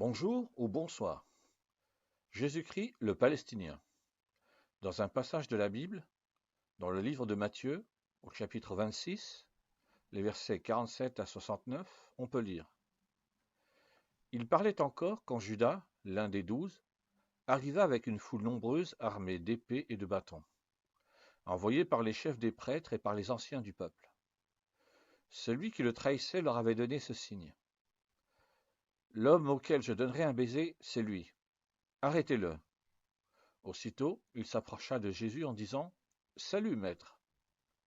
Bonjour ou bonsoir. Jésus-Christ le Palestinien. Dans un passage de la Bible, dans le livre de Matthieu, au chapitre 26, les versets 47 à 69, on peut lire. Il parlait encore quand Judas, l'un des 12, arriva avec une foule nombreuse armée d'épées et de bâtons, envoyée par les chefs des prêtres et par les anciens du peuple. Celui qui le trahissait leur avait donné ce signe. L'homme auquel je donnerai un baiser, c'est lui. Arrêtez-le. Aussitôt, il s'approcha de Jésus en disant « Salut, maître !»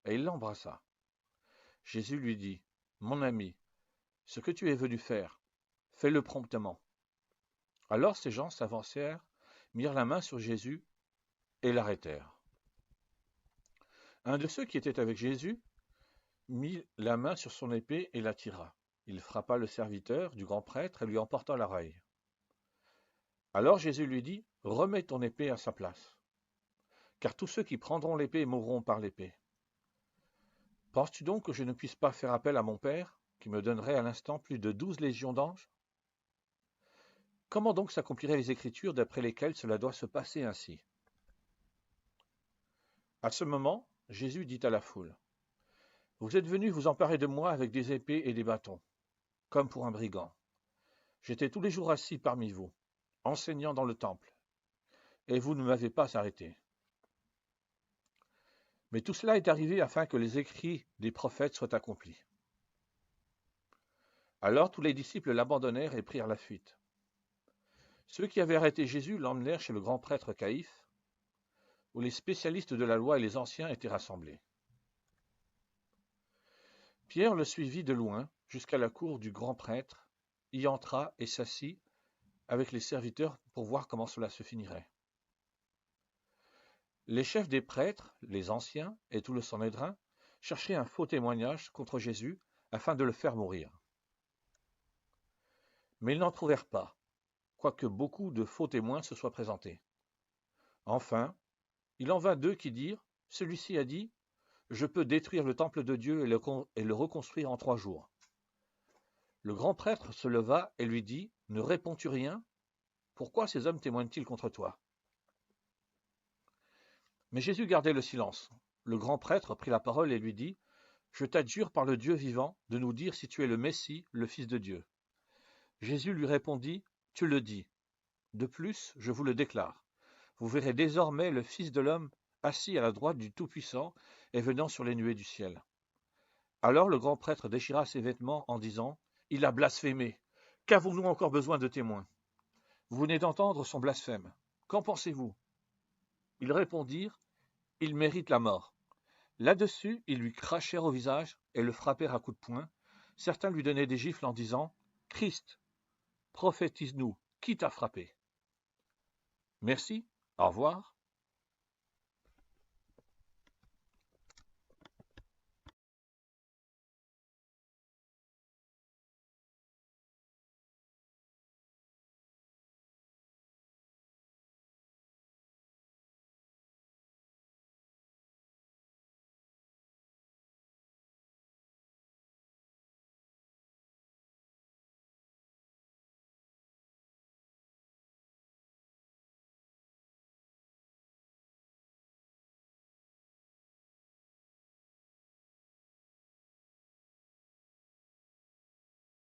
et il l'embrassa. Jésus lui dit « Mon ami, ce que tu es venu faire, fais-le promptement. » Alors ces gens s'avancèrent, mirent la main sur Jésus et l'arrêtèrent. Un de ceux qui étaient avec Jésus mit la main sur son épée et la tira. Il frappa le serviteur du grand prêtre et lui emporta l'oreille. Alors Jésus lui dit « Remets ton épée à sa place, car tous ceux qui prendront l'épée mourront par l'épée. Penses-tu donc que je ne puisse pas faire appel à mon Père, qui me donnerait à l'instant plus de 12 légions d'anges? Comment donc s'accompliraient les Écritures d'après lesquelles cela doit se passer ainsi? » À ce moment, Jésus dit à la foule, « Vous êtes venus vous emparer de moi avec des épées et des bâtons, comme pour un brigand. J'étais tous les jours assis parmi vous, enseignant dans le temple, et vous ne m'avez pas arrêté. Mais tout cela est arrivé afin que les écrits des prophètes soient accomplis. » Alors tous les disciples l'abandonnèrent et prirent la fuite. Ceux qui avaient arrêté Jésus l'emmenèrent chez le grand prêtre Caïphe, où les spécialistes de la loi et les anciens étaient rassemblés. Pierre le suivit de loin jusqu'à la cour du grand prêtre, y entra et s'assit avec les serviteurs pour voir comment cela se finirait. Les chefs des prêtres, les anciens et tout le Sanhédrin cherchaient un faux témoignage contre Jésus afin de le faire mourir. Mais ils n'en trouvèrent pas, quoique beaucoup de faux témoins se soient présentés. Enfin, il en vint deux qui dirent, « Celui-ci a dit, je peux détruire le temple de Dieu et le reconstruire en 3 jours. » Le grand prêtre se leva et lui dit, « Ne réponds-tu rien? Pourquoi ces hommes témoignent-ils contre toi? » Mais Jésus gardait le silence. Le grand prêtre prit la parole et lui dit, « Je t'adjure par le Dieu vivant de nous dire si tu es le Messie, le Fils de Dieu. » Jésus lui répondit, « Tu le dis. De plus, je vous le déclare, vous verrez désormais le Fils de l'homme assis à la droite du Tout-Puissant et venant sur les nuées du ciel. » Alors le grand prêtre déchira ses vêtements en disant, « Il a blasphémé. Qu'avons-nous encore besoin de témoins? Vous venez d'entendre son blasphème. Qu'en pensez-vous? » Ils répondirent, « Il mérite la mort. » Là-dessus, ils lui crachèrent au visage et le frappèrent à coups de poing. Certains lui donnaient des gifles en disant, « Christ, prophétise-nous, qui t'a frappé? » Merci, au revoir.